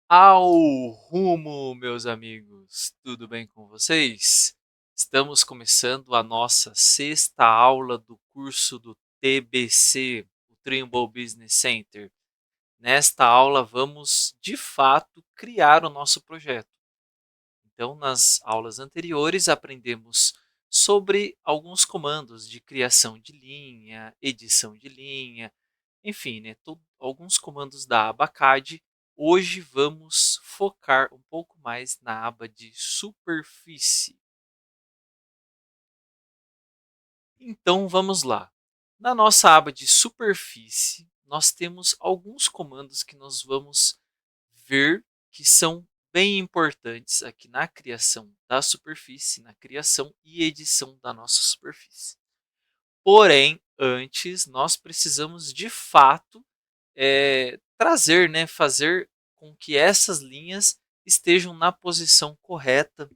Ao rumo, meus amigos, tudo bem com vocês? Estamos começando a nossa sexta aula do curso do TBC, o Trimble Business Center. Nesta aula, vamos de fato criar o nosso projeto. Então, nas aulas anteriores, aprendemos sobre alguns comandos de criação de linha, edição de linha, enfim, né, alguns comandos da aba CAD. Hoje vamos focar um pouco mais na aba de superfície. Então vamos lá. Na nossa aba de superfície, nós temos alguns comandos que nós vamos ver que são bem importantes aqui na criação da superfície, na criação e edição da nossa superfície. Porém, antes nós precisamos de fato trazer, né, fazer com que essas linhas estejam na posição correta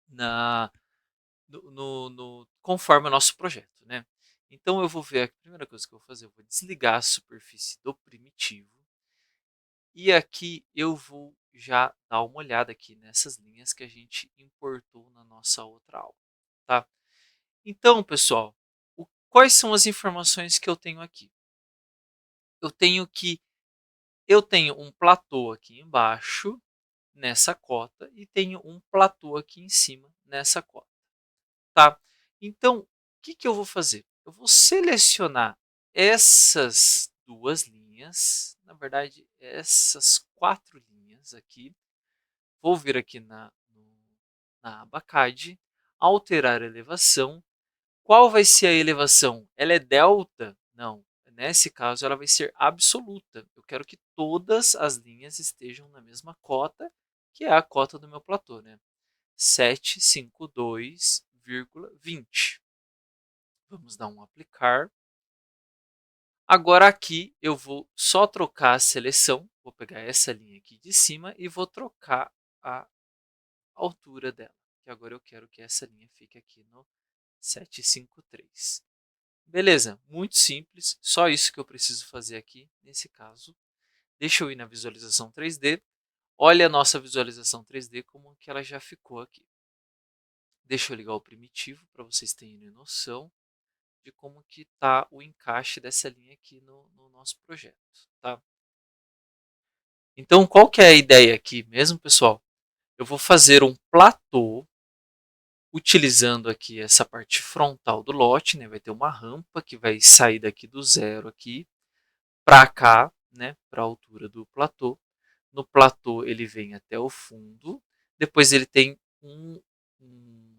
na, conforme o nosso projeto. Né? Então eu vou ver, a primeira coisa que eu vou fazer, eu vou desligar a superfície do primitivo e aqui eu vou já dar uma olhada aqui nessas linhas que a gente importou na nossa outra aula. Tá? Então, pessoal, quais são as informações que eu tenho aqui? Eu tenho um platô aqui embaixo, nessa cota, e tenho um platô aqui em cima, nessa cota. Tá? Então, o que eu vou fazer? Eu vou selecionar essas duas linhas, na verdade, essas quatro linhas aqui. Vou vir aqui na aba CAD, alterar a elevação. Qual vai ser a elevação? Ela é delta? Não. Nesse caso, ela vai ser absoluta. Eu quero que todas as linhas estejam na mesma cota, que é a cota do meu platô, né? 752,20. Vamos dar um aplicar. Agora aqui eu vou só trocar a seleção. Vou pegar essa linha aqui de cima e vou trocar a altura dela. Que agora eu quero que essa linha fique aqui no 753. Beleza, muito simples, só isso que eu preciso fazer aqui nesse caso. Deixa eu ir na visualização 3D. Olha a nossa visualização 3D como que ela já ficou aqui. Deixa eu ligar o primitivo para vocês terem noção de como que está o encaixe dessa linha aqui no nosso projeto. Tá? Então, qual que é a ideia aqui mesmo, pessoal? Eu vou fazer um platô utilizando aqui essa parte frontal do lote, né? Vai ter uma rampa que vai sair daqui do zero aqui para cá, né? Para a altura do platô. No platô ele vem até o fundo, depois ele tem um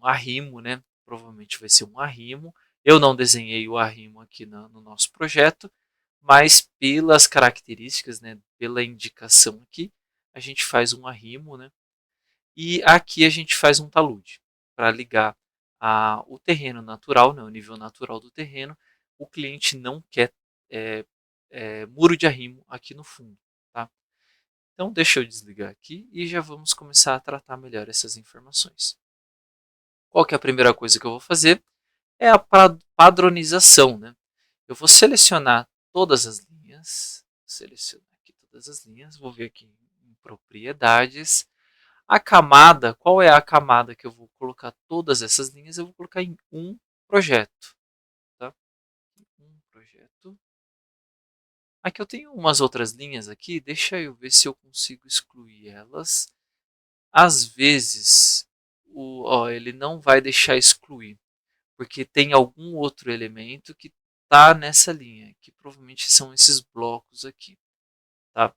arrimo, né? Provavelmente vai ser um arrimo. Eu não desenhei o arrimo aqui no nosso projeto, mas pelas características, né? Pela indicação aqui, a gente faz um arrimo, né? E aqui a gente faz um talude para ligar o terreno natural, né, o nível natural do terreno. O cliente não quer é, muro de arrimo aqui no fundo. Tá? Então, deixa eu desligar aqui e já vamos começar a tratar melhor essas informações. Qual que é a primeira coisa que eu vou fazer? É a padronização. Né? Eu vou selecionar todas as linhas, selecionar aqui todas as linhas, vou ver aqui em propriedades. A camada, qual é a camada que eu vou colocar todas essas linhas? Eu vou colocar em um projeto. Tá? Um projeto. Aqui eu tenho umas outras linhas aqui, deixa eu ver se eu consigo excluir elas. Às vezes, ele não vai deixar excluir, porque tem algum outro elemento que está nessa linha, que provavelmente são esses blocos aqui. Tá?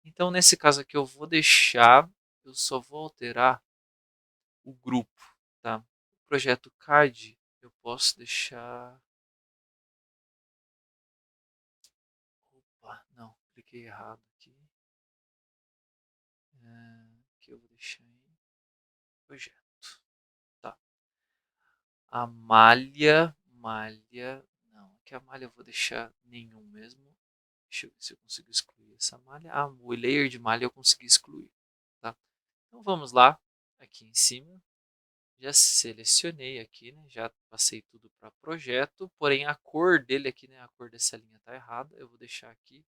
Então, nesse caso aqui, eu vou deixar, eu só vou alterar o grupo. Tá? O projeto CAD, eu posso deixar... Opa, não, cliquei errado aqui. Aqui eu vou deixar em projeto. Tá. A malha, não, aqui a malha eu vou deixar nenhum mesmo. Deixa eu ver se eu consigo excluir essa malha. O layer de malha eu consegui excluir. Tá? Então vamos lá, aqui em cima. Já selecionei aqui, né? Já passei tudo para projeto, porém a cor dele aqui, né? A cor dessa linha está errada. Eu vou deixar aqui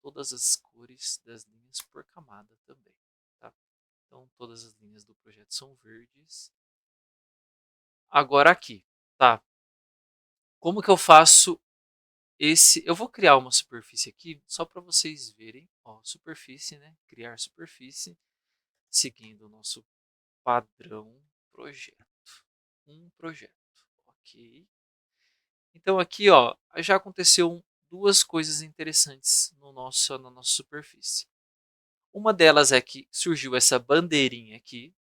todas as cores das linhas por camada também, tá? Então, todas as linhas do projeto são verdes. Agora aqui, tá? Como que eu faço esse? Eu vou criar uma superfície aqui, só para vocês verem. Ó, superfície, né? Criar superfície, seguindo o nosso padrão projeto. Um projeto, ok? Então aqui, ó, já aconteceu duas coisas interessantes na nossa superfície. Uma delas é que surgiu essa bandeirinha aqui,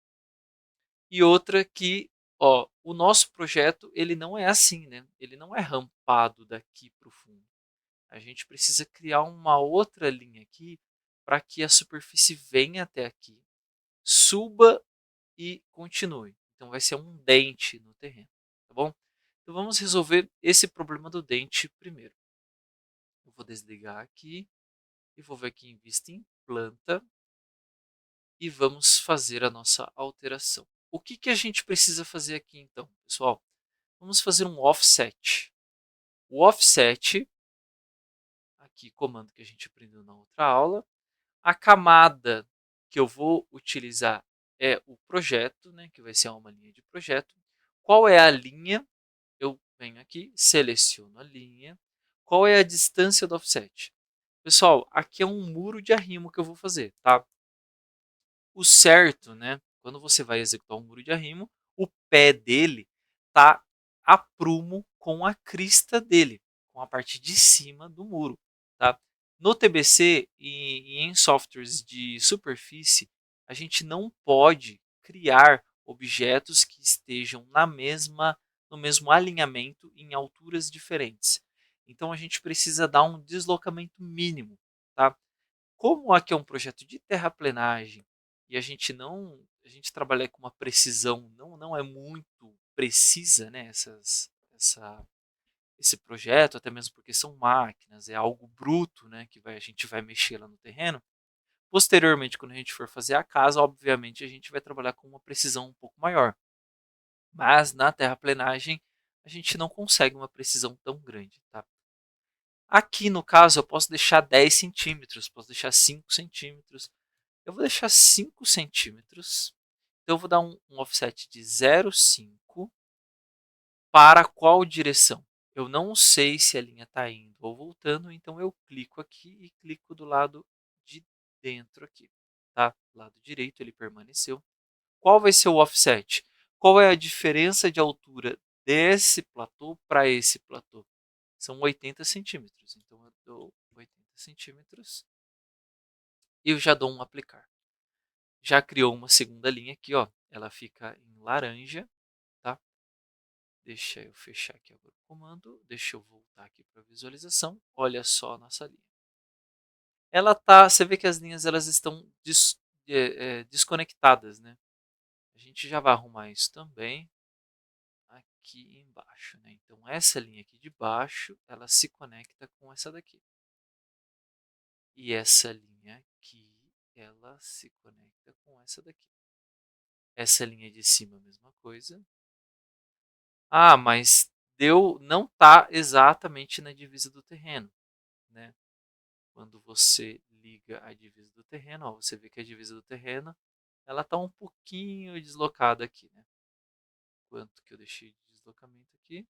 e outra que, ó, o nosso projeto ele não é assim, né? Ele não é rampado daqui para o fundo. A gente precisa criar uma outra linha aqui para que a superfície venha até aqui, suba e continue. Então vai ser um dente no terreno, tá bom? Então vamos resolver esse problema do dente primeiro. Eu vou desligar aqui e vou ver aqui em vista em planta e vamos fazer a nossa alteração. O que, que a gente precisa fazer aqui então, pessoal? Vamos fazer um offset. O offset, aqui comando que a gente aprendeu na outra aula, a camada que eu vou utilizar é o projeto, né, que vai ser uma linha de projeto. Qual é a linha? Eu venho aqui, seleciono a linha. Qual é a distância do offset? Pessoal, aqui é um muro de arrimo que eu vou fazer, tá? O certo, né? Quando você vai executar um muro de arrimo, o pé dele tá a prumo com a crista dele, com a parte de cima do muro, tá? No TBC e em softwares de superfície, a gente não pode criar objetos que estejam no mesmo alinhamento em alturas diferentes. Então a gente precisa dar um deslocamento mínimo, tá? Como aqui é um projeto de terraplenagem e a gente trabalha com uma precisão não é muito precisa, né, esse projeto, até mesmo porque são máquinas, é algo bruto, né, que a gente vai mexer lá no terreno. Posteriormente, quando a gente for fazer a casa, obviamente a gente vai trabalhar com uma precisão um pouco maior. Mas na terraplenagem a gente não consegue uma precisão tão grande, tá? Aqui no caso eu posso deixar 10 centímetros, posso deixar 5 centímetros. Eu vou deixar 5 centímetros. Então eu vou dar um offset de 0,5 para qual direção? Eu não sei se a linha está indo ou voltando, então eu clico aqui e clico do lado de dentro aqui. Tá? Lado direito ele permaneceu. Qual vai ser o offset? Qual é a diferença de altura desse platô para esse platô? São 80 centímetros. Então eu dou 80 centímetros e eu já dou um aplicar. Já criou uma segunda linha aqui, ó. Ela fica em laranja, tá? Deixa eu fechar aqui agora o comando. Deixa eu voltar aqui para a visualização. Olha só a nossa linha. Ela tá, você vê que as linhas elas estão desconectadas, né? A gente já vai arrumar isso também aqui embaixo, né? Então essa linha aqui de baixo, ela se conecta com essa daqui. E essa linha aqui, ela se conecta com essa daqui. Essa linha de cima, a mesma coisa. Ah, mas não está exatamente na divisa do terreno, né? Quando você liga a divisa do terreno, ó, você vê que a divisa do terreno ela está um pouquinho deslocada aqui, né? Quanto que eu deixei de deslocamento aqui?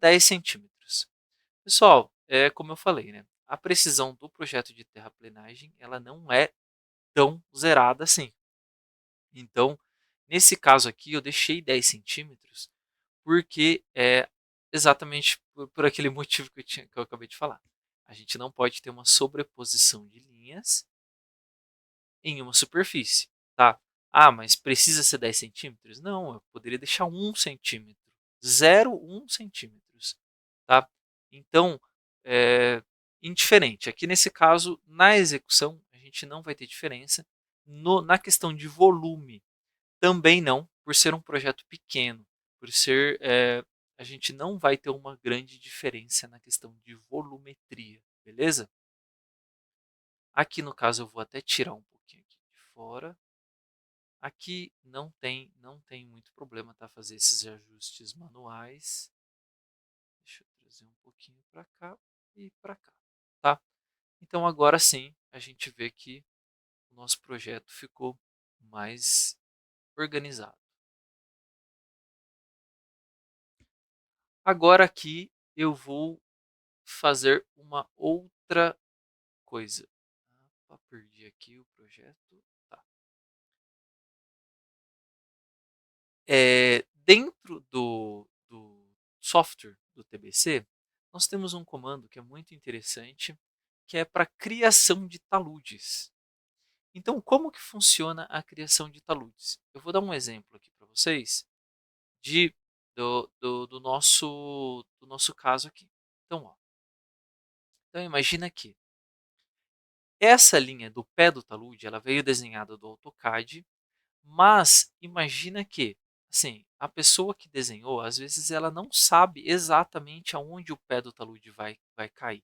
10 centímetros. Pessoal, como eu falei, né? A precisão do projeto de terraplenagem ela não é tão zerada assim. Então, nesse caso aqui, eu deixei 10 centímetros porque é exatamente por aquele motivo que eu acabei de falar. A gente não pode ter uma sobreposição de linhas em uma superfície, tá? Ah, mas precisa ser 10 centímetros? Não, eu poderia deixar 1 centímetro. 0,1 centímetros, tá? Então, indiferente. Aqui nesse caso, na execução, a gente não vai ter diferença. Na questão de volume, também não, por ser um projeto pequeno, por ser a gente não vai ter uma grande diferença na questão de volumetria, beleza? Aqui no caso eu vou até tirar um pouquinho aqui de fora. Aqui não tem muito problema, tá? Fazer esses ajustes manuais. Deixa eu trazer um pouquinho para cá e para cá, tá? Então agora sim, a gente vê que o nosso projeto ficou mais organizado. Agora aqui eu vou fazer uma outra coisa. Perdi aqui o projeto. Tá. Dentro do software do TBC, nós temos um comando que é muito interessante, que é para criação de taludes. Então, como que funciona a criação de taludes? Eu vou dar um exemplo aqui para vocês de, do nosso caso aqui. Então, ó, então imagina que essa linha do pé do talude, ela veio desenhada do AutoCAD, mas imagina que, assim, a pessoa que desenhou, às vezes ela não sabe exatamente aonde o pé do talude vai cair.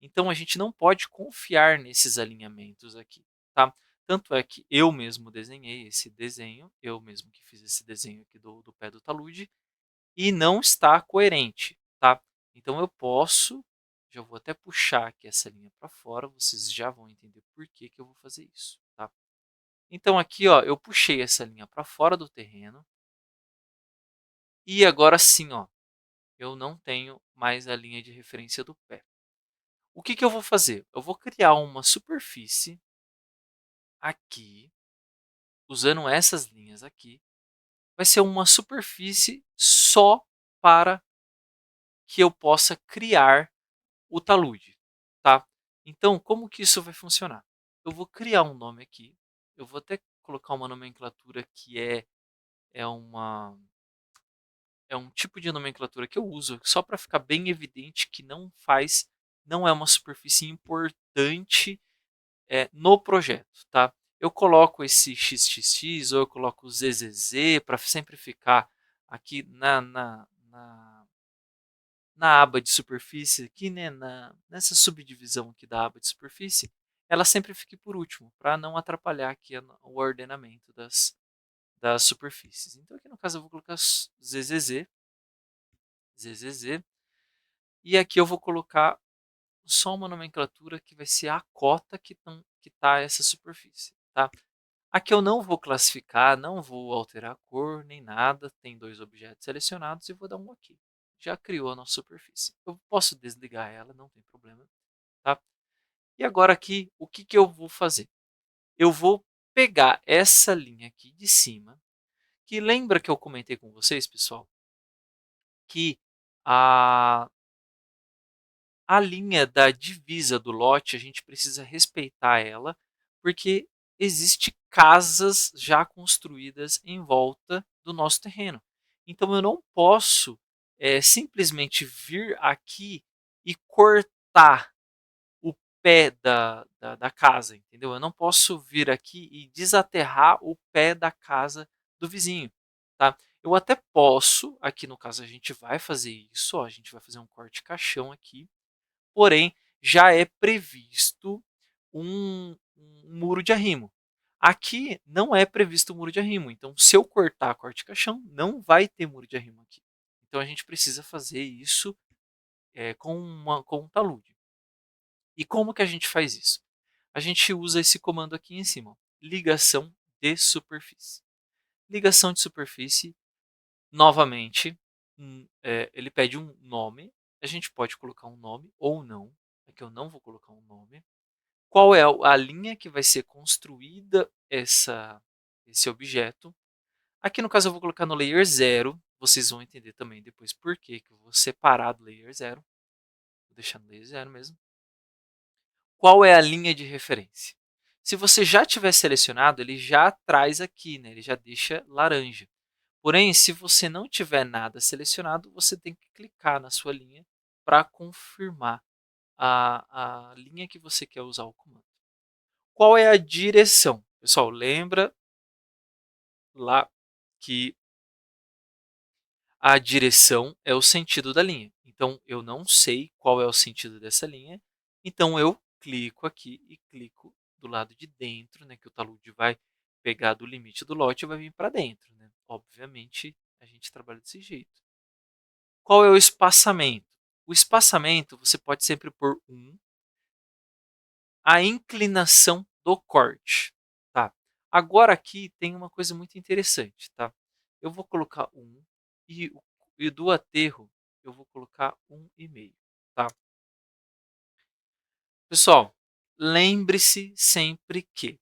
Então a gente não pode confiar nesses alinhamentos aqui, tá? Tanto é que eu mesmo desenhei esse desenho, eu mesmo que fiz esse desenho aqui do pé do talude, e não está coerente, tá? Então eu posso, já vou até puxar aqui essa linha para fora, vocês já vão entender por que que eu vou fazer isso, tá? Então aqui, ó, eu puxei essa linha para fora do terreno e agora sim, ó, eu não tenho mais a linha de referência do pé. O que que eu vou fazer? Eu vou criar uma superfície aqui, usando essas linhas aqui. Vai ser uma superfície só para que eu possa criar o talude, tá? Então, como que isso vai funcionar? Eu vou criar um nome aqui, eu vou até colocar uma nomenclatura que é uma é um tipo de nomenclatura que eu uso só para ficar bem evidente que não é uma superfície importante no projeto, tá? Eu coloco esse XXX ou eu coloco o ZZZ para sempre ficar aqui na aba de superfície, aqui, né, nessa subdivisão aqui da aba de superfície, ela sempre fique por último, para não atrapalhar aqui o ordenamento das superfícies. Então aqui no caso eu vou colocar ZZZ, e aqui eu vou colocar só uma nomenclatura que vai ser a cota que está essa superfície, tá? Aqui eu não vou classificar, não vou alterar a cor nem nada, tem dois objetos selecionados e vou dar um OK. Já criou a nossa superfície. Eu posso desligar ela, não tem problema, tá? E agora aqui, o que que eu vou fazer? Eu vou pegar essa linha aqui de cima, que lembra que eu comentei com vocês, pessoal, que a a linha da divisa do lote, a gente precisa respeitar ela, porque existe casas já construídas em volta do nosso terreno. Então eu não posso simplesmente vir aqui e cortar o pé da casa, entendeu? Eu não posso vir aqui e desaterrar o pé da casa do vizinho, tá? Eu até posso, aqui no caso a gente vai fazer isso, ó, a gente vai fazer um corte caixão aqui, porém já é previsto um muro de arrimo. Aqui não é previsto o muro de arrimo, então se eu cortar corte caixão, não vai ter muro de arrimo aqui. Então a gente precisa fazer isso com um talude. E como que a gente faz isso? A gente usa esse comando aqui em cima, ó, ligação de superfície. Ligação de superfície, novamente, ele pede um nome, a gente pode colocar um nome ou não, aqui eu não vou colocar um nome. Qual é a linha que vai ser construída esse objeto? Aqui no caso eu vou colocar no layer 0, vocês vão entender também depois por que eu vou separar do layer 0. Vou deixar no layer 0 mesmo. Qual é a linha de referência? Se você já tiver selecionado, ele já traz aqui, né? Ele já deixa laranja. Porém, se você não tiver nada selecionado, você tem que clicar na sua linha para confirmar a linha que você quer usar o comando. Qual é a direção? Pessoal, lembra lá que a direção é o sentido da linha. Então, eu não sei qual é o sentido dessa linha. Então, eu clico aqui e clico do lado de dentro, né, que o talude vai pegar do limite do lote e vai vir para dentro. Né? Obviamente, a gente trabalha desse jeito. Qual é o espaçamento? O espaçamento você pode sempre pôr 1, a inclinação do corte. Tá? Agora aqui tem uma coisa muito interessante. Tá? Eu vou colocar 1 e do aterro eu vou colocar 1,5. Tá? Pessoal, lembre-se sempre que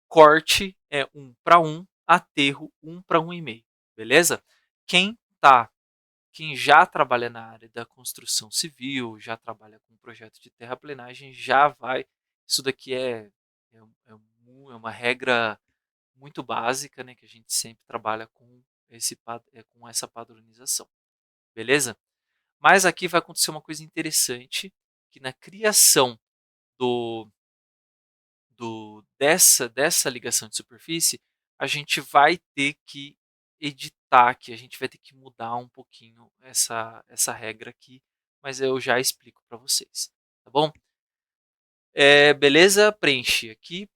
corte é 1:1, aterro 1:1,5, beleza? Quem tá, quem já trabalha na área da construção civil, já trabalha com projeto de terraplenagem, já vai. Isso daqui é uma regra muito básica, né, que a gente sempre trabalha com com essa padronização, beleza? Mas aqui vai acontecer uma coisa interessante, que na criação do dessa ligação de superfície, a gente vai ter que editar aqui, a gente vai ter que mudar um pouquinho essa regra aqui, mas eu já explico para vocês, tá bom? Beleza? Preenchi aqui,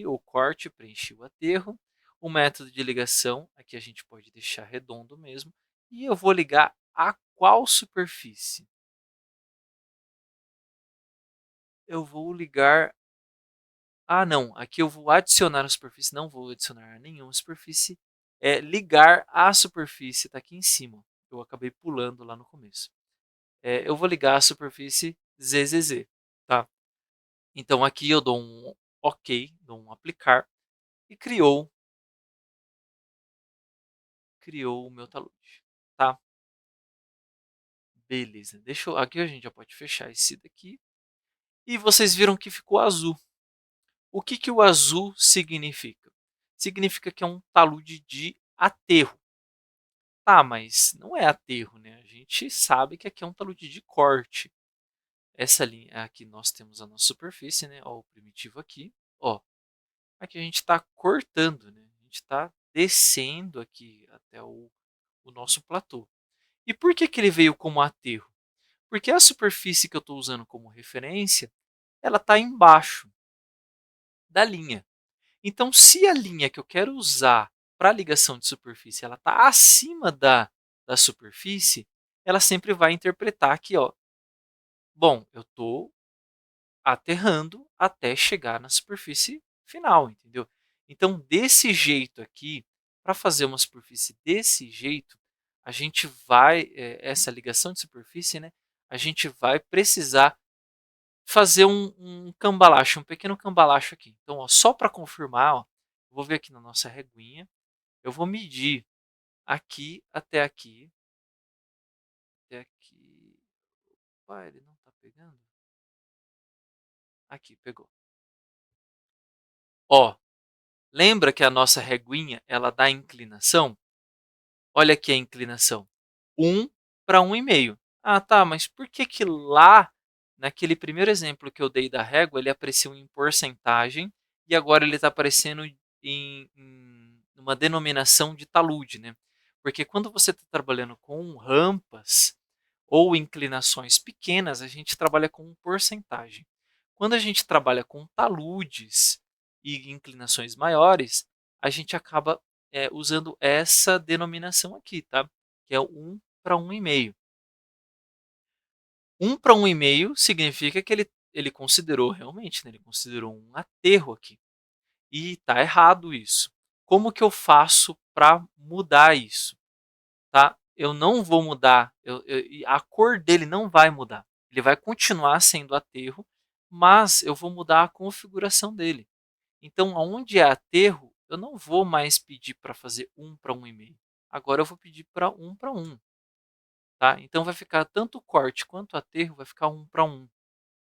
o corte, preenchi o aterro. O método de ligação, aqui a gente pode deixar redondo mesmo. E eu vou ligar a qual superfície? Eu vou ligar. Ah, não. Aqui eu vou adicionar a superfície. Não vou adicionar nenhuma superfície. Ligar a superfície. Está aqui em cima. Eu acabei pulando lá no começo. Eu vou ligar a superfície ZZZ. Tá? Então aqui eu dou um OK, dou um aplicar. E criou o meu talude. Tá? Beleza. Aqui a gente já pode fechar esse daqui. E vocês viram que ficou azul. O que o azul significa? Significa que é um talude de aterro. Tá, mas não é aterro, né? A gente sabe que aqui é um talude de corte. Essa linha aqui nós temos a nossa superfície, né? Ó, o primitivo aqui. Ó, aqui a gente está cortando, né? A gente está descendo aqui até o nosso platô. E por que ele veio como aterro? Porque a superfície que eu estou usando como referência, ela está embaixo da linha. Então, se a linha que eu quero usar para ligação de superfície ela está acima da superfície, ela sempre vai interpretar aqui, ó. Bom, eu estou aterrando até chegar na superfície final, entendeu? Então, desse jeito aqui, para fazer uma superfície desse jeito, a gente vai, essa ligação de superfície, né? A gente vai precisar fazer um cambalacho, um pequeno cambalacho aqui. Então, ó, só para confirmar, ó, vou ver aqui na nossa reguinha, eu vou medir aqui, até aqui. Opa, ele não está pegando? Aqui, pegou. Ó, lembra que a nossa reguinha ela dá inclinação? Olha aqui a inclinação. 1:1,5. Ah, tá, mas por que que lá, naquele primeiro exemplo que eu dei da régua, ele apareceu em porcentagem e agora ele está aparecendo em uma denominação de talude, né? Porque quando você está trabalhando com rampas ou inclinações pequenas, a gente trabalha com porcentagem. Quando a gente trabalha com taludes e inclinações maiores, a gente acaba usando essa denominação aqui, tá? Que é o 1:1,5. 1:1,5 significa que ele considerou realmente, né? Ele considerou um aterro aqui. E está errado isso. Como que eu faço para mudar isso? Tá? Eu não vou mudar, a cor dele não vai mudar. Ele vai continuar sendo aterro, mas eu vou mudar a configuração dele. Então, onde é aterro, eu não vou mais pedir para fazer 1:1,5. Agora eu vou pedir para 1:1. Tá? Então, vai ficar tanto o corte quanto o aterro, vai ficar 1:1.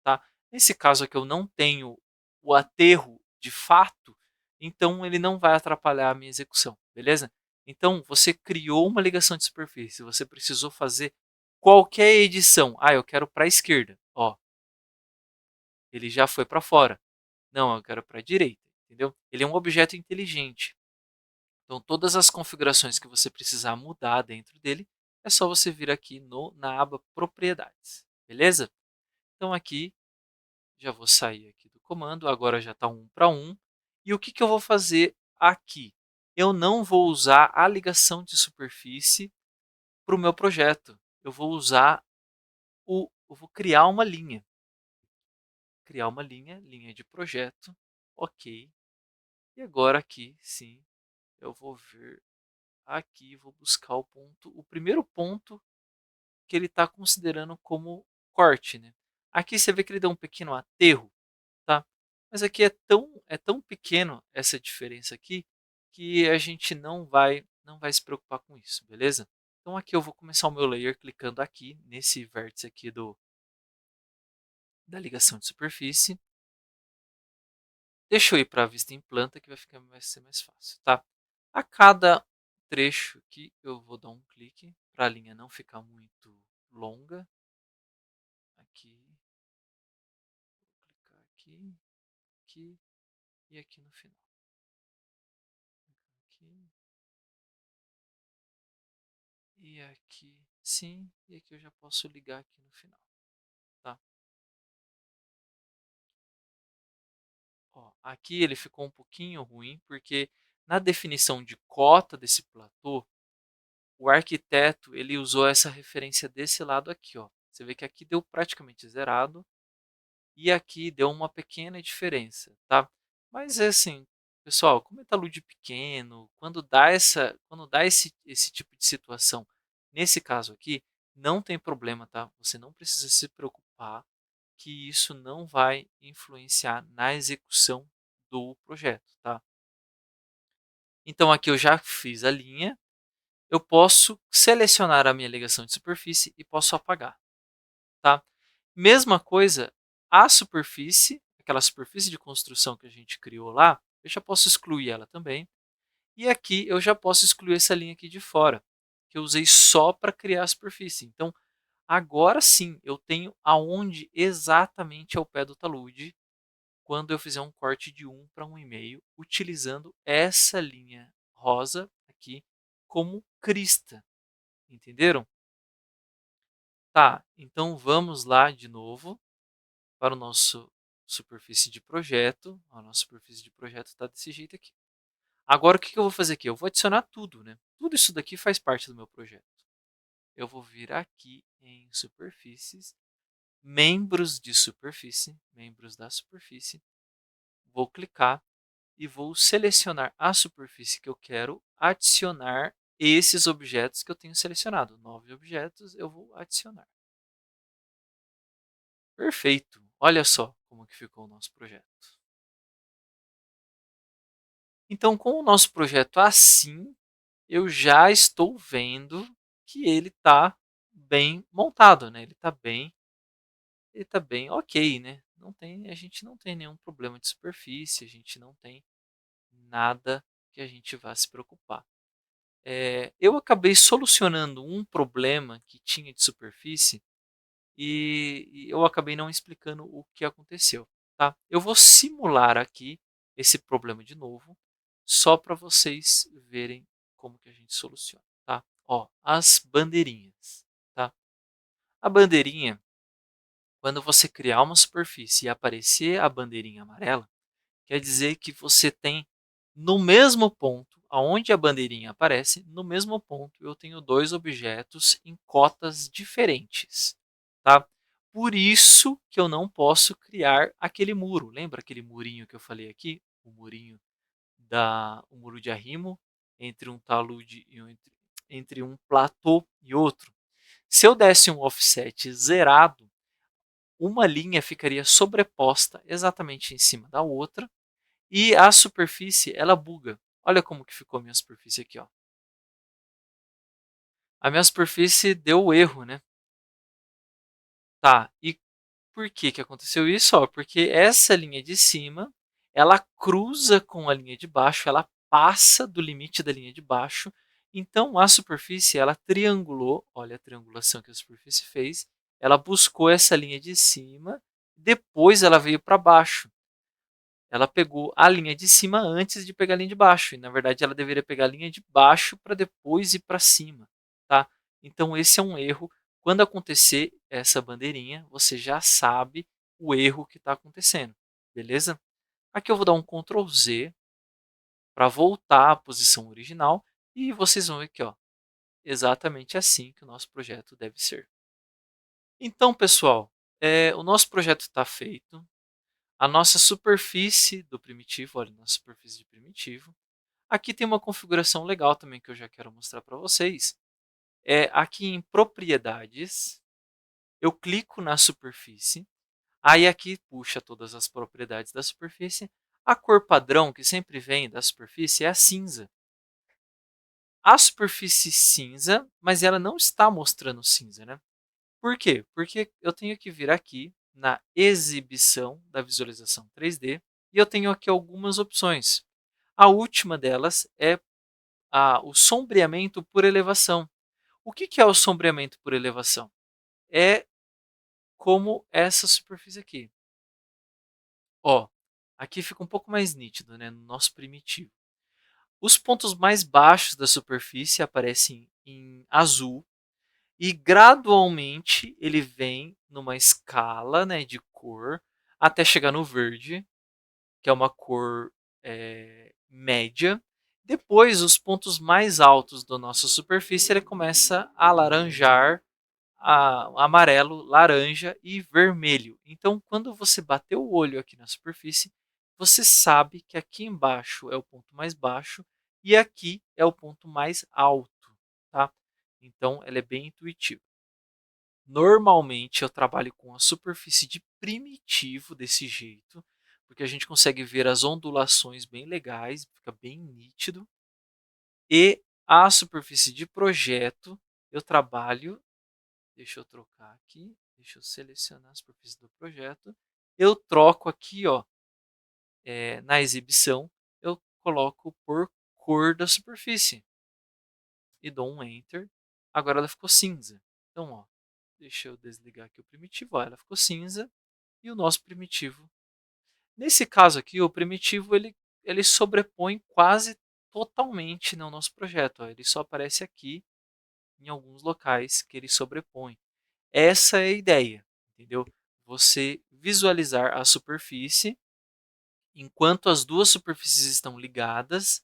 Tá? Nesse caso aqui, eu não tenho o aterro de fato, então ele não vai atrapalhar a minha execução, beleza? Então, você criou uma ligação de superfície, você precisou fazer qualquer edição. Ah, eu quero para a esquerda. Ó, ele já foi para fora. Não, eu quero para a direita, entendeu? Ele é um objeto inteligente. Então, todas as configurações que você precisar mudar dentro dele, é só você vir aqui na aba Propriedades, beleza? Então, aqui, já vou sair aqui do comando, agora já está 1:1. E o que eu vou fazer aqui? Eu não vou usar a ligação de superfície para o meu projeto. Eu vou usar eu vou criar uma linha. criar uma linha de projeto, ok. E agora aqui, sim, eu vou vir aqui, vou buscar o primeiro ponto que ele está considerando como corte, né? Aqui você vê que ele deu um pequeno aterro, tá? Mas aqui é tão pequeno essa diferença aqui que a gente não vai se preocupar com isso, beleza? Então aqui eu vou começar o meu layer clicando aqui nesse vértice aqui da ligação de superfície. Deixa eu ir para a vista em planta que vai ser mais fácil, tá? A cada trecho aqui eu vou dar um clique para a linha não ficar muito longa. Aqui, vou clicar aqui, aqui e aqui no final. Aqui e aqui, sim, e aqui eu já posso ligar aqui no final, tá? Ó, aqui ele ficou um pouquinho ruim porque na definição de cota desse platô, o arquiteto ele usou essa referência desse lado aqui, ó. Você vê que aqui deu praticamente zerado e aqui deu uma pequena diferença, tá? Mas é assim, pessoal, como é talude pequeno, quando dá esse tipo de situação, nesse caso aqui, não tem problema, tá? Você não precisa se preocupar que isso não vai influenciar na execução do projeto, tá? Então aqui eu já fiz a linha, eu posso selecionar a minha ligação de superfície e posso apagar, tá? Mesma coisa, a superfície, aquela superfície de construção que a gente criou lá, eu já posso excluir ela também. E aqui eu já posso excluir essa linha aqui de fora, que eu usei só para criar a superfície. Então, agora sim, eu tenho aonde exatamente é o pé do talude quando eu fizer um corte de 1 para 1,5, utilizando essa linha rosa aqui como crista. Entenderam? Tá, então vamos lá de novo para o nosso superfície de projeto. A nossa superfície de projeto está desse jeito aqui. Agora o que eu vou fazer aqui? Eu vou adicionar tudo, né? Tudo isso daqui faz parte do meu projeto. Eu vou vir aqui em superfícies, membros de superfície, membros da superfície. Vou clicar e vou selecionar a superfície que eu quero adicionar esses objetos que eu tenho selecionado. 9 objetos eu vou adicionar. Perfeito. Olha só como que ficou o nosso projeto. Então, com o nosso projeto assim, eu já estou vendo que ele está bem montado, né? Ele tá bem ok, né? A gente não tem nenhum problema de superfície, a gente não tem nada que a gente vá se preocupar. Eu acabei solucionando um problema que tinha de superfície e eu acabei não explicando o que aconteceu, tá? Eu vou simular aqui esse problema de novo, só para vocês verem como que a gente soluciona, tá? Ó, as bandeirinhas, tá? A bandeirinha, quando você criar uma superfície e aparecer a bandeirinha amarela, quer dizer que você tem no mesmo ponto, aonde a bandeirinha aparece, no mesmo ponto eu tenho dois objetos em cotas diferentes, tá? Por isso que eu não posso criar aquele muro. Lembra aquele murinho que eu falei aqui? O muro de arrimo entre um talude e entre um platô e outro. Se eu desse um offset zerado, uma linha ficaria sobreposta exatamente em cima da outra e a superfície, ela buga. Olha como que ficou a minha superfície aqui, ó. A minha superfície deu erro, né? Tá, e por que que aconteceu isso? Ó, porque essa linha de cima, ela cruza com a linha de baixo, ela passa do limite da linha de baixo. Então, a superfície, ela triangulou, olha a triangulação que a superfície fez, ela buscou essa linha de cima, depois ela veio para baixo. Ela pegou a linha de cima antes de pegar a linha de baixo. E, na verdade, ela deveria pegar a linha de baixo para depois ir para cima. Tá? Então, esse é um erro. Quando acontecer essa bandeirinha, você já sabe o erro que está acontecendo. Beleza? Aqui eu vou dar um Ctrl Z para voltar à posição original. E vocês vão ver aqui, ó, exatamente assim que o nosso projeto deve ser. Então, pessoal, o nosso projeto está feito. a nossa superfície do primitivo, olha, nossa superfície de primitivo. Aqui tem uma configuração legal também que eu já quero mostrar para vocês. Aqui em propriedades, eu clico na superfície, aí aqui puxa todas as propriedades da superfície. A cor padrão que sempre vem da superfície é a cinza. A superfície cinza, mas ela não está mostrando cinza, né? Por quê? Porque eu tenho que vir aqui na exibição da visualização 3D e eu tenho aqui algumas opções. A última delas é o sombreamento por elevação. O que é o sombreamento por elevação? É como essa superfície aqui. Ó, aqui fica um pouco mais nítido, né, no nosso primitivo. Os pontos mais baixos da superfície aparecem em azul e gradualmente ele vem numa escala, né, de cor até chegar no verde, que é uma cor média. Depois, os pontos mais altos da nossa superfície ele começa a alaranjar, amarelo, laranja e vermelho. Então, quando você bater o olho aqui na superfície, você sabe que aqui embaixo é o ponto mais baixo e aqui é o ponto mais alto, tá? Então, ela é bem intuitiva. Normalmente, eu trabalho com a superfície de primitivo desse jeito, porque a gente consegue ver as ondulações bem legais, fica bem nítido. E a superfície de projeto, eu trabalho. Deixa eu trocar aqui. Deixa eu selecionar a superfície do projeto. Eu troco aqui, ó, na exibição, eu coloco por cor da superfície. E dou um Enter. Agora ela ficou cinza. Então, ó, deixa eu desligar aqui o primitivo. Ó, ela ficou cinza. E o nosso primitivo. Nesse caso aqui, o primitivo ele sobrepõe quase totalmente no nosso projeto. Ó. Ele só aparece aqui em alguns locais que ele sobrepõe. Essa é a ideia, entendeu? Você visualizar a superfície enquanto as duas superfícies estão ligadas,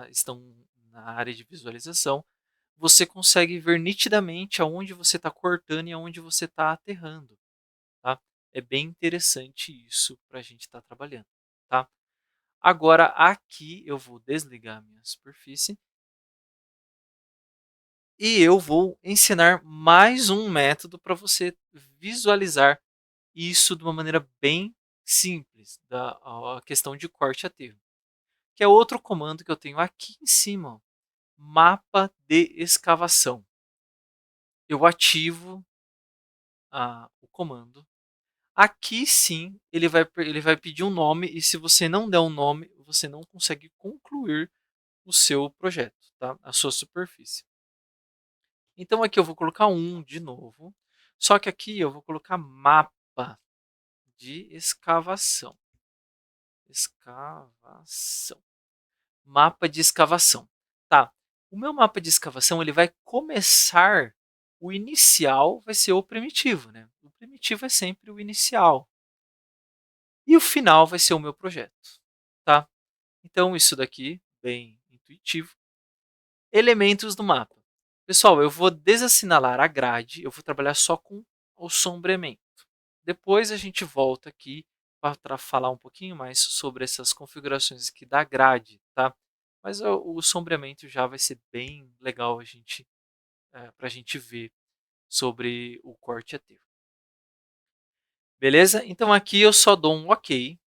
estão na área de visualização, você consegue ver nitidamente aonde você está cortando e aonde você está aterrando. Tá? É bem interessante isso para a gente estar trabalhando. Tá? Agora, aqui eu vou desligar a minha superfície e eu vou ensinar mais um método para você visualizar isso de uma maneira bem simples, a questão de corte e aterro. Que é outro comando que eu tenho aqui em cima, ó, mapa de escavação. Eu ativo o comando. Aqui sim ele vai pedir um nome e se você não der um nome, você não consegue concluir o seu projeto, tá? A sua superfície. Então aqui eu vou colocar um de novo, só que aqui eu vou colocar mapa de escavação. Escavação. Mapa de escavação. Tá. O meu mapa de escavação ele vai começar. O inicial vai ser o primitivo, né? O primitivo é sempre o inicial. E o final vai ser o meu projeto, tá? Então isso daqui bem intuitivo. Elementos do mapa. Pessoal, eu vou desassinalar a grade. Eu vou trabalhar só com o sombreamento. Depois a gente volta aqui para falar um pouquinho mais sobre essas configurações aqui da grade, tá? Mas o sombreamento já vai ser bem legal para a gente ver sobre o corte ativo. Beleza? Então aqui eu só dou um OK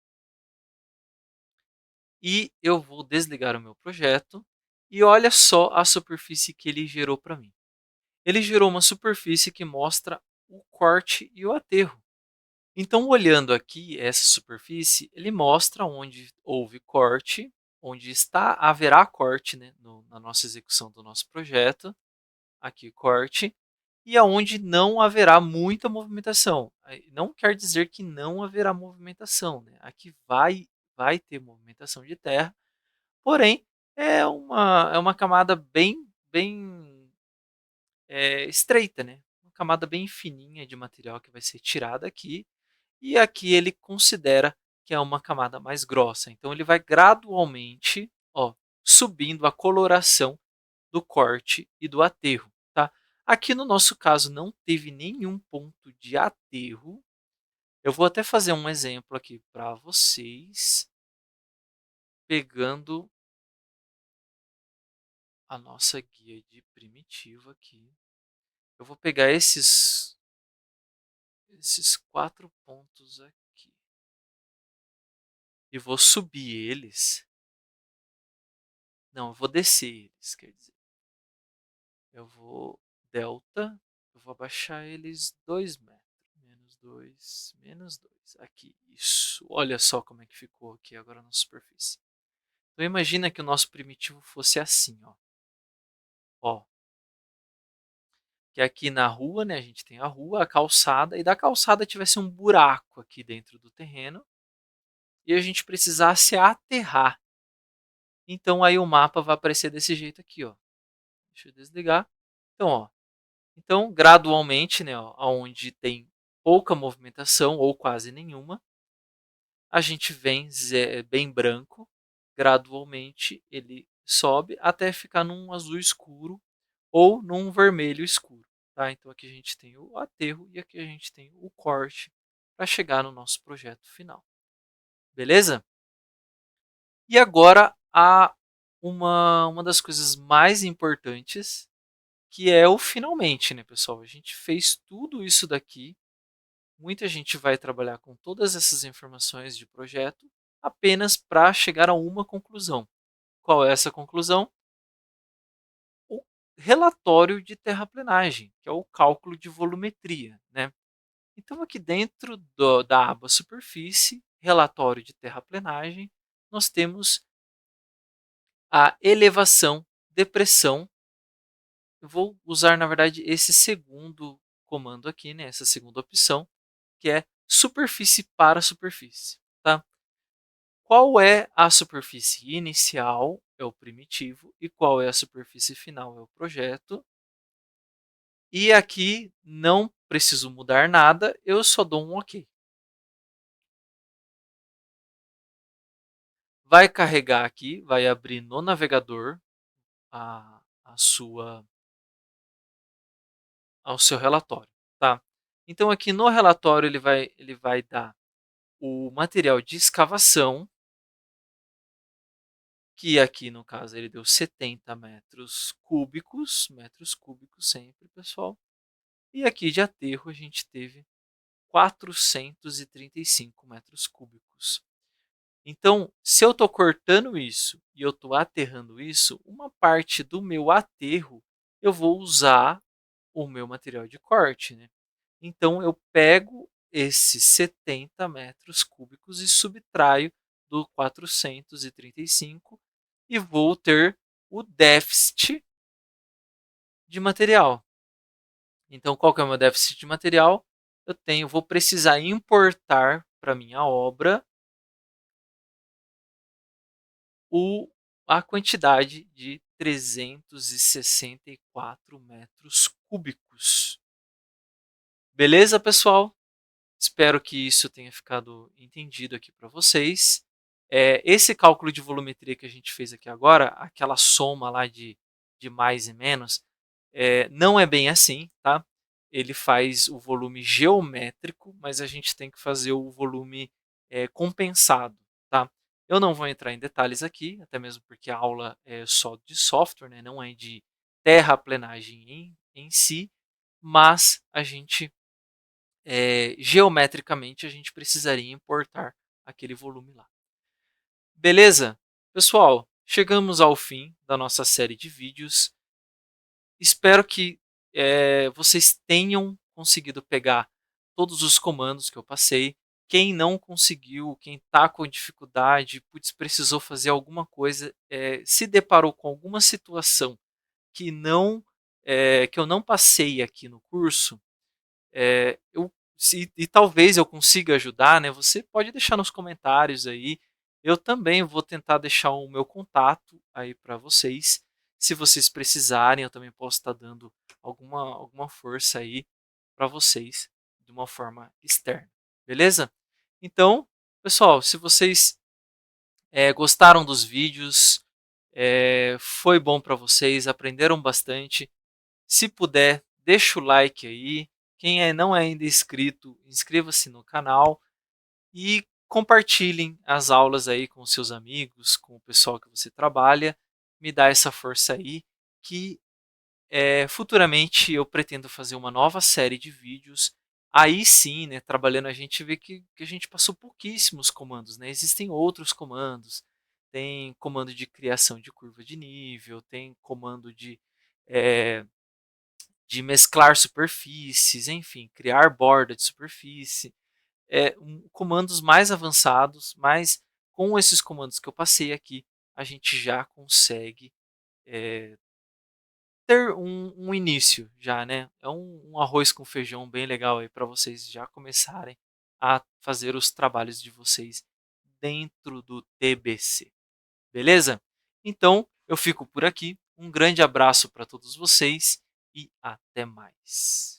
e eu vou desligar o meu projeto e olha só a superfície que ele gerou para mim. Ele gerou uma superfície que mostra o corte e o aterro. Então, olhando aqui essa superfície, ele mostra onde houve corte, onde haverá corte, né, na nossa execução do nosso projeto, aqui corte, e aonde não haverá muita movimentação. Não quer dizer que não haverá movimentação, né? Aqui vai ter movimentação de terra, porém é uma camada bem estreita, né? Uma camada bem fininha de material que vai ser tirada aqui e aqui ele considera que é uma camada mais grossa. Então ele vai gradualmente, ó, subindo a coloração do corte e do aterro. Tá? Aqui no nosso caso não teve nenhum ponto de aterro. Eu vou até fazer um exemplo aqui para vocês, pegando a nossa guia de primitivo aqui. Eu vou pegar esses 4 pontos aqui e vou subir eles. Não, eu vou descer eles, quer dizer. Eu vou delta, eu vou abaixar eles 2 metros. Menos 2, menos 2. Aqui, isso. Olha só como é que ficou aqui agora na superfície. Então imagina que o nosso primitivo fosse assim, ó. Ó, que aqui na rua, né, a gente tem a rua, a calçada, e da calçada tivesse um buraco aqui dentro do terreno, e a gente precisasse aterrar. Então aí o mapa vai aparecer desse jeito aqui, ó. Deixa eu desligar. Então, ó, então gradualmente, né, ó, onde tem pouca movimentação ou quase nenhuma, a gente vem bem branco, gradualmente ele sobe até ficar num azul escuro ou num vermelho escuro. Tá? Então aqui a gente tem o aterro e aqui a gente tem o corte para chegar no nosso projeto final. Beleza? E agora há uma das coisas mais importantes, que é o finalmente, né, pessoal? A gente fez tudo isso daqui. Muita gente vai trabalhar com todas essas informações de projeto apenas para chegar a uma conclusão. Qual é essa conclusão? O relatório de terraplenagem, que é o cálculo de volumetria, né? Então, aqui dentro da aba superfície, relatório de terraplenagem, nós temos a elevação, depressão. Eu vou usar, na verdade, esse segundo comando aqui, né? Essa segunda opção, que é superfície para superfície. Tá? Qual é a superfície inicial? É o primitivo. E qual é a superfície final? É o projeto. E aqui não preciso mudar nada, eu só dou um OK. Vai carregar aqui, vai abrir no navegador a sua, ao seu relatório. Tá? Então aqui no relatório ele vai dar o material de escavação, que aqui no caso ele deu 70 metros cúbicos sempre, pessoal. E aqui de aterro a gente teve 435 metros cúbicos. Então, se eu estou cortando isso e eu estou aterrando isso, uma parte do meu aterro eu vou usar o meu material de corte. Né? Então, eu pego esses 70 metros cúbicos e subtraio do 435 e vou ter o déficit de material. Então, qual que é o meu déficit de material? Vou precisar importar para minha obra a quantidade de 364 metros cúbicos. Beleza, pessoal? Espero que isso tenha ficado entendido aqui para vocês. Esse cálculo de volumetria que a gente fez aqui agora, aquela soma lá de mais e menos, não é bem assim, tá? Ele faz o volume geométrico, mas a gente tem que fazer o volume compensado, tá? Eu não vou entrar em detalhes aqui, até mesmo porque a aula é só de software, né? Não é de terraplenagem em si, mas a gente geometricamente a gente precisaria importar aquele volume lá. Beleza? Pessoal, chegamos ao fim da nossa série de vídeos. Espero que vocês tenham conseguido pegar todos os comandos que eu passei. Quem não conseguiu, quem está com dificuldade, precisou fazer alguma coisa, se deparou com alguma situação que que eu não passei aqui no curso, e talvez eu consiga ajudar, né? Você pode deixar nos comentários aí. Eu também vou tentar deixar o meu contato aí para vocês. Se vocês precisarem, eu também posso estar dando alguma força aí para vocês de uma forma externa. Beleza? Então, pessoal, se vocês gostaram dos vídeos, foi bom para vocês, aprenderam bastante. Se puder, deixa o like aí. Não é ainda inscrito, inscreva-se no canal e compartilhem as aulas aí com seus amigos, com o pessoal que você trabalha. Me dá essa força aí que futuramente eu pretendo fazer uma nova série de vídeos. Aí sim, né, trabalhando a gente vê que a gente passou pouquíssimos comandos, né? Existem outros comandos. Tem comando de criação de curva de nível, tem comando eh, de mesclar superfícies, enfim, criar borda de superfície. Comandos mais avançados, mas com esses comandos que eu passei aqui, a gente já consegue ter um início já, né? É um arroz com feijão bem legal aí para vocês já começarem a fazer os trabalhos de vocês dentro do TBC, beleza? Então, eu fico por aqui. Um grande abraço para todos vocês e até mais.